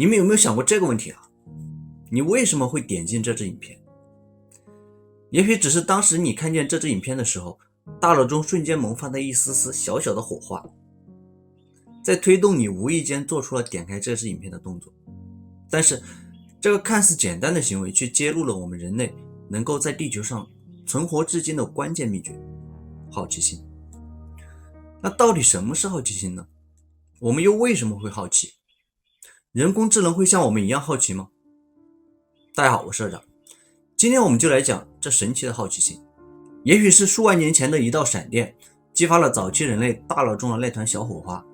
你们有没有想过这个问题啊？你为什么会点进这支影片？也许只是当时你看见这支影片的时候，大脑中瞬间萌发的一丝丝小小的火花，在推动你无意间做出了点开这支影片的动作。但是这个看似简单的行为却揭露了我们人类能够在地球上存活至今的关键秘诀——好奇心。那到底什么是好奇心呢？我们又为什么会好奇？人工智能会像我们一样好奇吗？大家好，我是社长，今天我们就来讲这神奇的好奇心。也许是数万年前的一道闪电，激发了早期人类大脑中的那团小火花，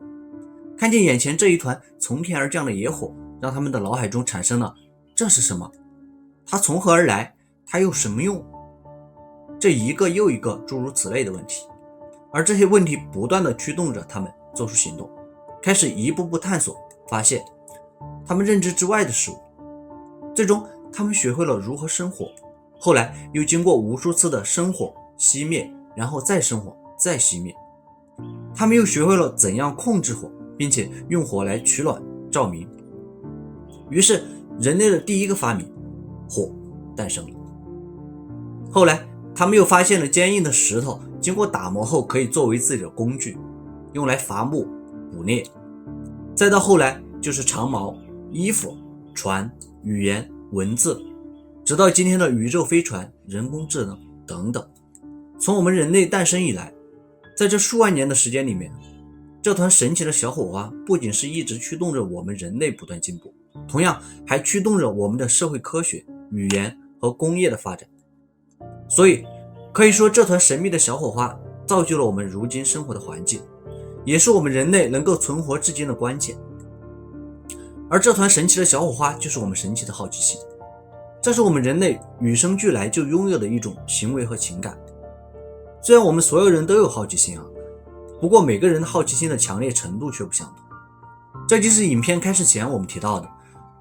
看见眼前这一团从天而降的野火，让他们的脑海中产生了这是什么？它从何而来？它有什么用？这一个又一个诸如此类的问题，而这些问题不断地驱动着他们做出行动，开始一步步探索，发现他们认知之外的事物。最终他们学会了如何生火，后来又经过无数次的生火熄灭，然后再生火再熄灭，他们又学会了怎样控制火，并且用火来取暖照明。于是人类的第一个发明火诞生了。后来他们又发现了坚硬的石头经过打磨后可以作为自己的工具，用来伐木捕猎。再到后来就是长矛、衣服、船、语言、文字，直到今天的宇宙飞船、人工智能等等。从我们人类诞生以来，在这数万年的时间里面，这团神奇的小火花不仅是一直驱动着我们人类不断进步，同样还驱动着我们的社会科学、语言和工业的发展。所以可以说，这团神秘的小火花造就了我们如今生活的环境，也是我们人类能够存活至今的关键。而这团神奇的小火花就是我们神奇的好奇心，这是我们人类与生俱来就拥有的一种行为和情感。虽然我们所有人都有好奇心啊，不过每个人的好奇心的强烈程度却不相同。这就是影片开始前我们提到的，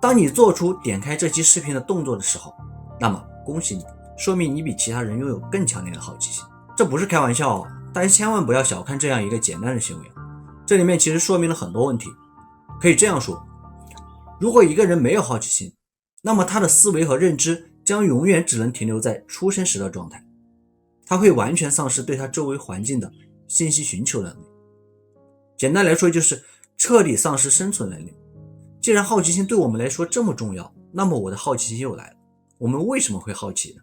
当你做出点开这期视频的动作的时候，那么恭喜你，说明你比其他人拥有更强烈的好奇心。这不是开玩笑啊，大家千万不要小看这样一个简单的行为，这里面其实说明了很多问题。可以这样说，如果一个人没有好奇心，那么他的思维和认知将永远只能停留在出生时的状态，他会完全丧失对他周围环境的信息寻求能力。简单来说就是彻底丧失生存能力。既然好奇心对我们来说这么重要，那么我的好奇心又来了，我们为什么会好奇呢？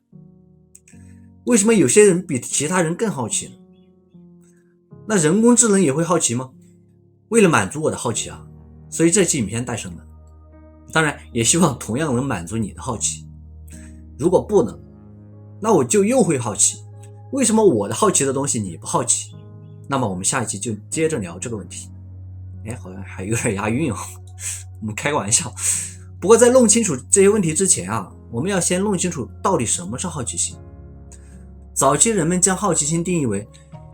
为什么有些人比其他人更好奇呢？那人工智能也会好奇吗？为了满足我的好奇啊，所以这期影片诞生了。当然也希望同样能满足你的好奇。如果不能，那我就又会好奇，为什么我的好奇的东西你不好奇？那么我们下一期就接着聊这个问题。好像还有点押韵哦，我们开个玩笑。不过在弄清楚这些问题之前啊，我们要先弄清楚到底什么是好奇心。早期人们将好奇心定义为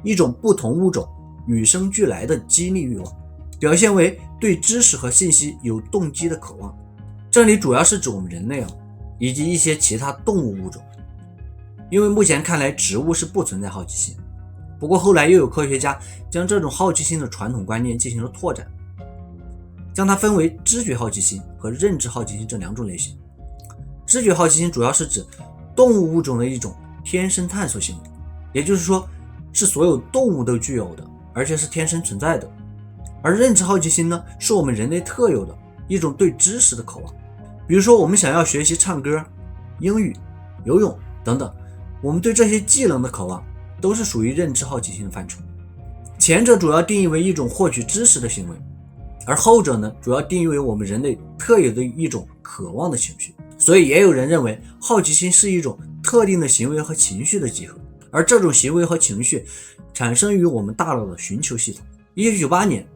一种不同物种与生俱来的激励欲望，表现为对知识和信息有动机的渴望。这里主要是指我们人类以及一些其他动物物种。因为目前看来植物是不存在好奇心，不过后来又有科学家将这种好奇心的传统观念进行了拓展，将它分为知觉好奇心和认知好奇心这两种类型。知觉好奇心主要是指动物物种的一种天生探索行为，也就是说是所有动物都具有的，而且是天生存在的。而认知好奇心呢，是我们人类特有的一种对知识的渴望。比如说我们想要学习唱歌、英语、游泳等等，我们对这些技能的渴望都是属于认知好奇心的范畴。前者主要定义为一种获取知识的行为，而后者呢，主要定义为我们人类特有的一种渴望的情绪。所以也有人认为好奇心是一种特定的行为和情绪的集合，而这种行为和情绪产生于我们大脑的寻求系统。1998年，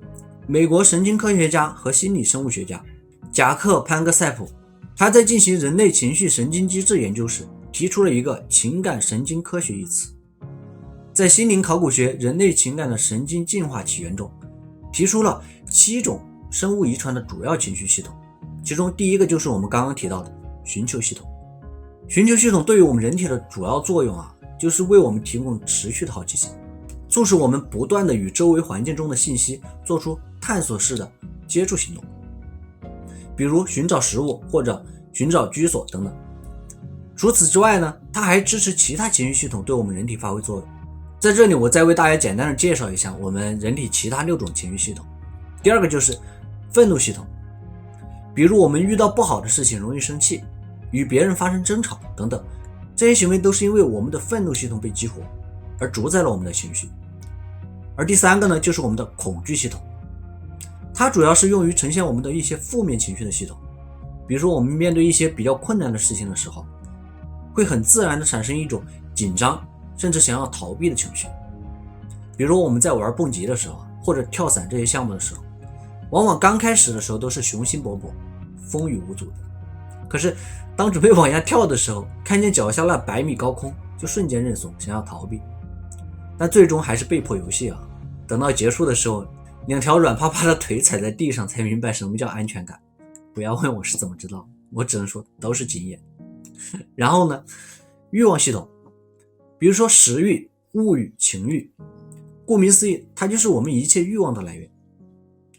美国神经科学家和心理生物学家贾克·潘格塞普，他在进行人类情绪神经机制研究时提出了一个情感神经科学一词。在心灵考古学人类情感的神经进化起源中，提出了7种生物遗传的主要情绪系统，其中第一个就是我们刚刚提到的寻求系统。寻求系统对于我们人体的主要作用就是为我们提供持续的好奇心，促使我们不断的与周围环境中的信息做出探索式的接触行动。比如寻找食物或者寻找居所等等。除此之外呢，它还支持其他情绪系统对我们人体发挥作用。在这里我再为大家简单的介绍一下我们人体其他6种情绪系统。第二个就是愤怒系统，比如我们遇到不好的事情容易生气，与别人发生争吵等等，这些行为都是因为我们的愤怒系统被激活，而主宰了我们的情绪。而第三个呢，就是我们的恐惧系统，它主要是用于呈现我们的一些负面情绪的系统。比如说我们面对一些比较困难的事情的时候，会很自然的产生一种紧张甚至想要逃避的情绪。比如我们在玩蹦极的时候，或者跳伞这些项目的时候，往往刚开始的时候都是雄心勃勃风雨无阻的，可是当准备往下跳的时候，看见脚下那100米高空，就瞬间认怂，想要逃避，但最终还是被迫游戏啊。等到结束的时候，2条软趴趴的腿踩在地上，才明白什么叫安全感。不要问我是怎么知道，我只能说都是经验。然后呢，欲望系统，比如说食欲、物欲、情欲，顾名思义，它就是我们一切欲望的来源，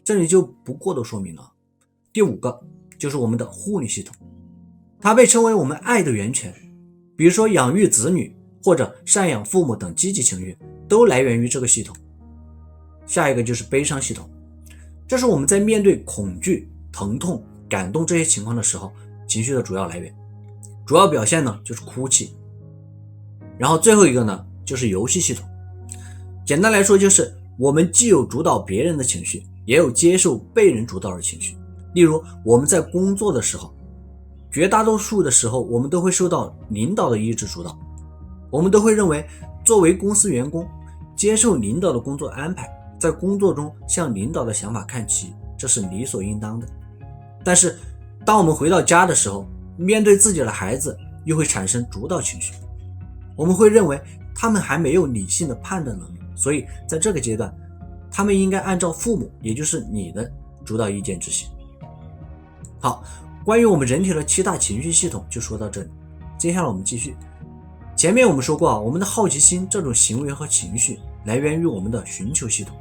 这里就不过多说明了。第5个就是我们的护理系统，它被称为我们爱的源泉，比如说养育子女或者赡养父母等积极情绪都来源于这个系统。下一个就是悲伤系统，这是我们在面对恐惧、疼痛、感动这些情况的时候情绪的主要来源，主要表现呢就是哭泣。然后最后一个呢就是游戏系统，简单来说就是我们既有主导别人的情绪，也有接受被人主导的情绪。例如我们在工作的时候，绝大多数的时候我们都会受到领导的意志主导，我们都会认为作为公司员工，接受领导的工作安排，在工作中向领导的想法看齐，这是理所应当的。但是当我们回到家的时候，面对自己的孩子又会产生主导情绪，我们会认为他们还没有理性的判断能力，所以在这个阶段他们应该按照父母，也就是你的主导意见执行。好，关于我们人体的7大情绪系统就说到这里，接下来我们继续。前面我们说过我们的好奇心这种行为和情绪来源于我们的寻求系统，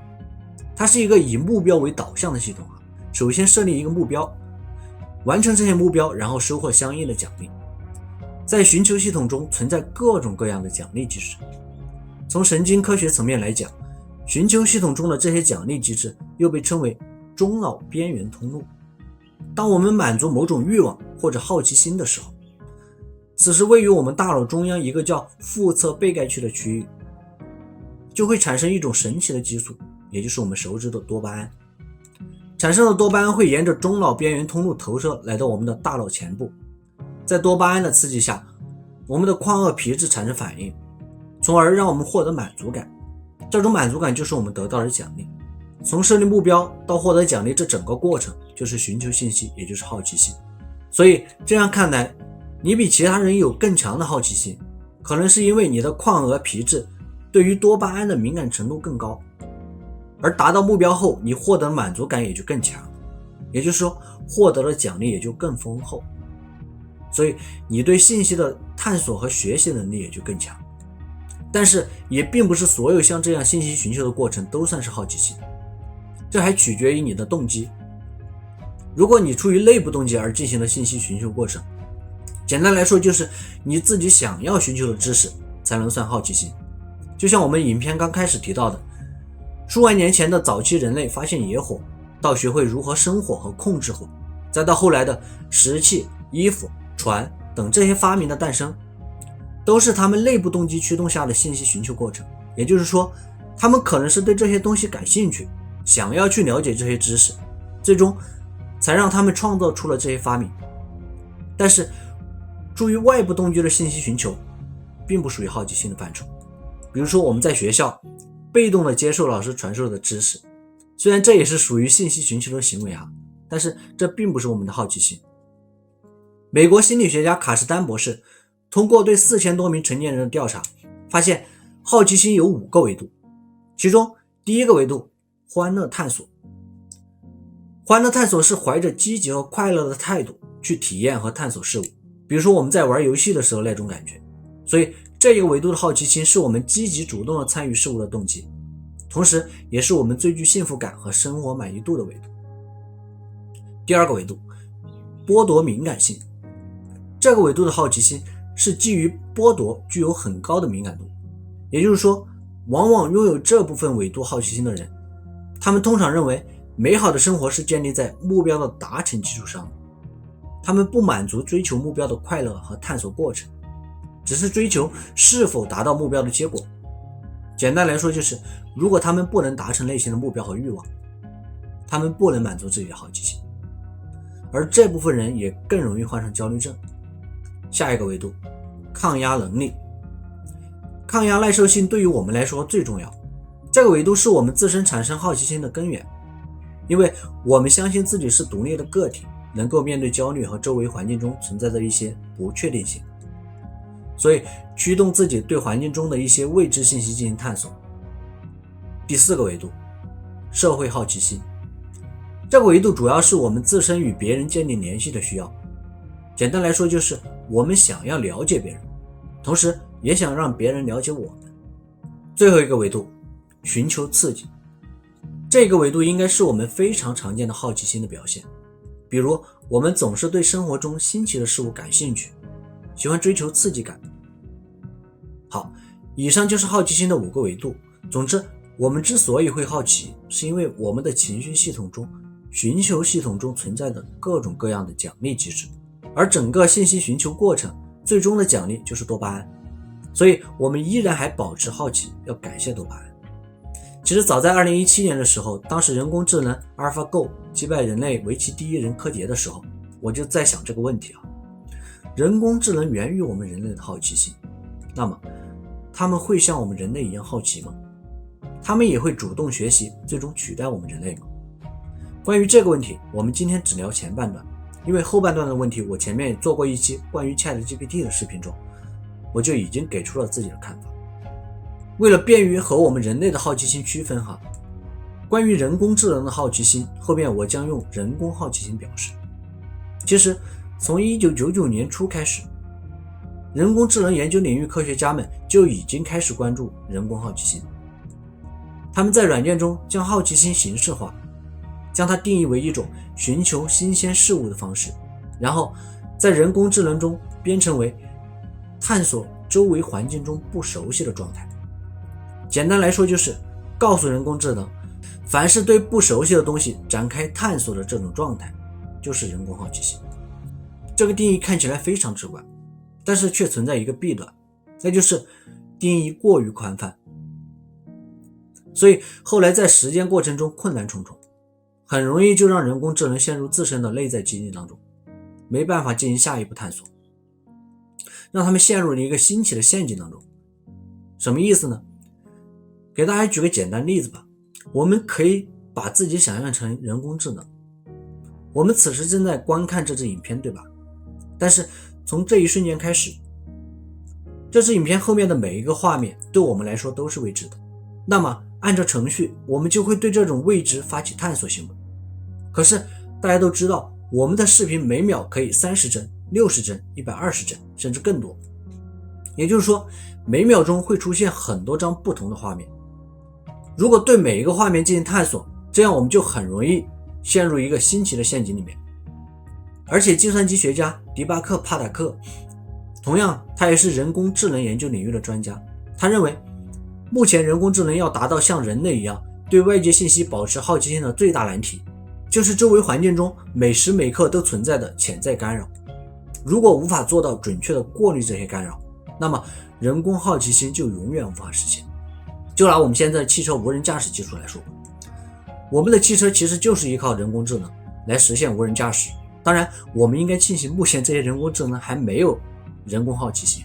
它是一个以目标为导向的系统。首先设立一个目标，完成这些目标，然后收获相应的奖励。在寻求系统中存在各种各样的奖励机制，从神经科学层面来讲，寻求系统中的这些奖励机制又被称为中脑边缘通路。当我们满足某种欲望或者好奇心的时候，此时位于我们大脑中央一个叫腹侧背盖区的区域，就会产生一种神奇的激素，也就是我们熟知的多巴胺。产生的多巴胺会沿着中脑边缘通路投射来到我们的大脑前部，在多巴胺的刺激下，我们的眶腭皮质产生反应，从而让我们获得满足感。这种满足感就是我们得到的奖励。从设立目标到获得奖励，这整个过程就是寻求信息，也就是好奇心。所以这样看来，你比其他人有更强的好奇心，可能是因为你的眶腭皮质对于多巴胺的敏感程度更高，而达到目标后，你获得的满足感也就更强，也就是说获得的奖励也就更丰厚，所以你对信息的探索和学习能力也就更强。但是也并不是所有像这样信息寻求的过程都算是好奇心，这还取决于你的动机。如果你出于内部动机而进行了信息寻求过程，简单来说就是你自己想要寻求的知识才能算好奇心。就像我们影片刚开始提到的，数万年前的早期人类发现野火，到学会如何生火和控制火，再到后来的石器、衣服、船等这些发明的诞生，都是他们内部动机驱动下的信息寻求过程。也就是说，他们可能是对这些东西感兴趣，想要去了解这些知识，最终才让他们创造出了这些发明。但是出于外部动机的信息寻求并不属于好奇心的范畴。比如说我们在学校被动的接受老师传授的知识，虽然这也是属于信息寻求的行为但是这并不是我们的好奇心。美国心理学家卡什丹博士通过对4000多名成年人的调查，发现好奇心有5个维度，其中第一个维度欢乐探索。欢乐探索是怀着积极和快乐的态度去体验和探索事物，比如说我们在玩游戏的时候那种感觉。所以这个维度的好奇心是我们积极主动的参与事物的动机，同时也是我们最具幸福感和生活满意度的维度。第二个维度剥夺敏感性。这个维度的好奇心是基于剥夺具有很高的敏感度，也就是说，往往拥有这部分维度好奇心的人，他们通常认为美好的生活是建立在目标的达成基础上，他们不满足追求目标的快乐和探索过程，只是追求是否达到目标的结果。简单来说就是，如果他们不能达成内心的目标和欲望，他们不能满足自己的好奇心，而这部分人也更容易患上焦虑症。下一个维度，抗压能力。抗压耐受性对于我们来说最重要，这个维度是我们自身产生好奇心的根源，因为我们相信自己是独立的个体，能够面对焦虑和周围环境中存在的一些不确定性，所以驱动自己对环境中的一些未知信息进行探索。第四个维度，社会好奇心。这个维度主要是我们自身与别人建立联系的需要，简单来说就是我们想要了解别人，同时也想让别人了解我们。最后一个维度，寻求刺激。这个维度应该是我们非常常见的好奇心的表现，比如我们总是对生活中新奇的事物感兴趣，喜欢追求刺激感。好，以上就是好奇心的5个维度。总之，我们之所以会好奇，是因为我们的情绪系统中、寻求系统中存在的各种各样的奖励机制，而整个信息寻求过程最终的奖励就是多巴胺，所以我们依然还保持好奇，要感谢多巴胺。其实早在2017年的时候，当时人工智能 AlphaGo 击败人类围棋第一人柯洁的时候，我就在想这个问题啊，人工智能源于我们人类的好奇心，那么他们会像我们人类一样好奇吗？他们也会主动学习，最终取代我们人类吗？关于这个问题，我们今天只聊前半段，因为后半段的问题我前面也做过一期关于 ChatGPT 的视频中，我就已经给出了自己的看法。为了便于和我们人类的好奇心区分哈，关于人工智能的好奇心，后面我将用人工好奇心表示。其实从1999年初开始，人工智能研究领域科学家们就已经开始关注人工好奇心。他们在软件中将好奇心形式化，将它定义为一种寻求新鲜事物的方式，然后在人工智能中编程为探索周围环境中不熟悉的状态。简单来说就是告诉人工智能，凡是对不熟悉的东西展开探索的这种状态，就是人工好奇心。这个定义看起来非常直观，但是却存在一个弊端，那就是定义过于宽泛，所以后来在实践过程中困难重重，很容易就让人工智能陷入自身的内在机制当中，没办法进行下一步探索，让他们陷入了一个新奇的陷阱当中。什么意思呢？给大家举个简单例子吧，我们可以把自己想象成人工智能，我们此时正在观看这支影片，对吧？但是从这一瞬间开始，这支影片后面的每一个画面对我们来说都是未知的，那么按照程序，我们就会对这种未知发起探索行为。可是大家都知道，我们的视频每秒可以30帧、60帧、120帧，甚至更多，也就是说每秒钟会出现很多张不同的画面。如果对每一个画面进行探索，这样我们就很容易陷入一个新奇的陷阱里面。而且计算机学家迪巴克·帕塔克，同样他也是人工智能研究领域的专家，他认为目前人工智能要达到像人类一样对外界信息保持好奇心的最大难题，就是周围环境中每时每刻都存在的潜在干扰。如果无法做到准确的过滤这些干扰，那么人工好奇心就永远无法实现。就拿我们现在汽车无人驾驶技术来说，我们的汽车其实就是依靠人工智能来实现无人驾驶。当然我们应该庆幸目前这些人工智能还没有人工好奇心，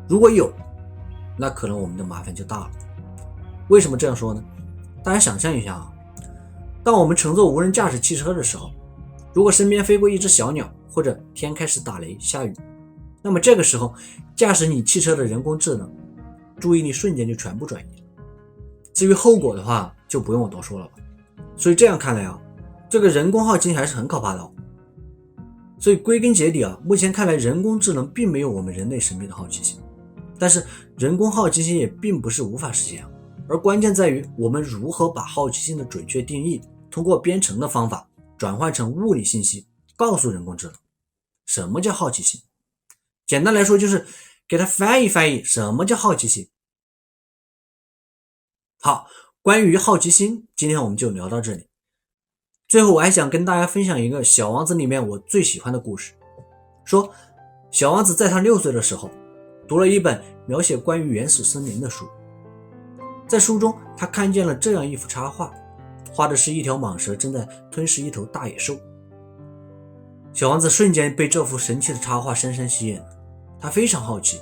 如果有，那可能我们的麻烦就大了。为什么这样说呢？大家想象一下啊，当我们乘坐无人驾驶汽车的时候，如果身边飞过一只小鸟，或者天开始打雷下雨，那么这个时候驾驶你汽车的人工智能注意力瞬间就全部转移了。至于后果的话就不用我多说了吧。所以这样看来啊，这个人工好奇心还是很可怕的哦。所以归根结底啊，目前看来人工智能并没有我们人类神秘的好奇心，但是人工好奇心也并不是无法实现，而关键在于我们如何把好奇心的准确定义通过编程的方法转换成物理信息，告诉人工智能什么叫好奇心。简单来说就是给它翻译翻译什么叫好奇心。好，关于好奇心，今天我们就聊到这里。最后我还想跟大家分享一个小王子里面我最喜欢的故事。说小王子在他6岁的时候读了一本描写关于原始森林的书，在书中他看见了这样一幅插画，画的是一条蟒蛇正在吞噬一头大野兽。小王子瞬间被这幅神奇的插画深深吸引了，他非常好奇，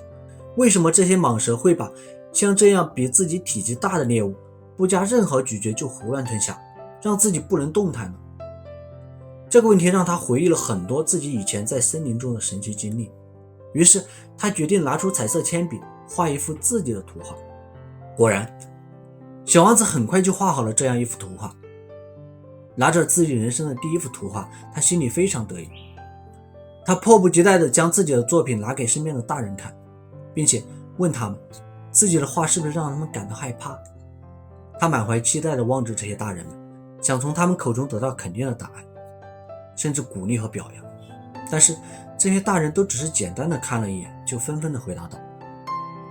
为什么这些蟒蛇会把像这样比自己体积大的猎物不加任何咀嚼就胡乱吞下，让自己不能动弹呢？这个问题让他回忆了很多自己以前在森林中的神奇经历，于是他决定拿出彩色铅笔画一幅自己的图画。果然，小王子很快就画好了这样一幅图画。拿着自己人生的第一幅图画，他心里非常得意。他迫不及待地将自己的作品拿给身边的大人看，并且问他们自己的画是不是让他们感到害怕。他满怀期待地望着这些大人们，想从他们口中得到肯定的答案，甚至鼓励和表扬。但是这些大人都只是简单地看了一眼，就纷纷地回答道：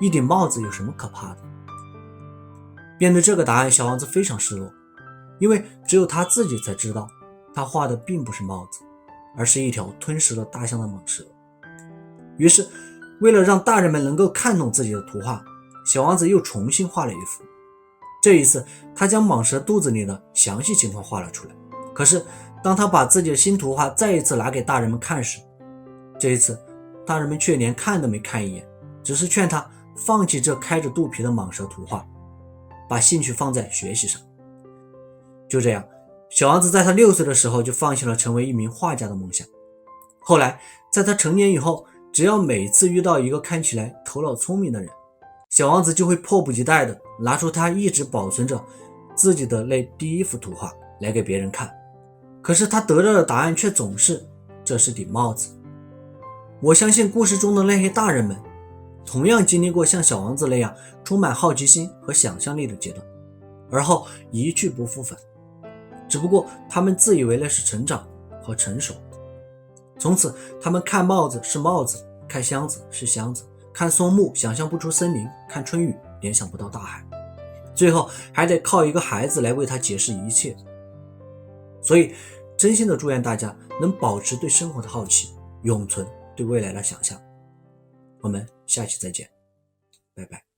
一顶帽子有什么可怕的？面对这个答案，小王子非常失落，因为只有他自己才知道，他画的并不是帽子，而是一条吞噬了大象的蟒蛇。于是为了让大人们能够看懂自己的图画，小王子又重新画了一幅。这一次他将蟒蛇肚子里的详细情况画了出来。可是当他把自己的新图画再一次拿给大人们看时，这一次大人们却连看都没看一眼，只是劝他放弃这开着肚皮的蟒蛇图画，把兴趣放在学习上。就这样，小王子在他6岁的时候就放弃了成为一名画家的梦想。后来在他成年以后，只要每次遇到一个看起来头脑聪明的人，小王子就会迫不及待地拿出他一直保存着自己的那第一幅图画来给别人看。可是他得到的答案却总是这是顶帽子。我相信故事中的那些大人们同样经历过像小王子那样充满好奇心和想象力的阶段，而后一去不复返。只不过他们自以为那是成长和成熟，从此他们看帽子是帽子，看箱子是箱子，看松木想象不出森林，看春雨联想不到大海，最后还得靠一个孩子来为他解释一切。所以真心的祝愿大家能保持对生活的好奇，永存对未来的想象。我们下期再见，拜拜。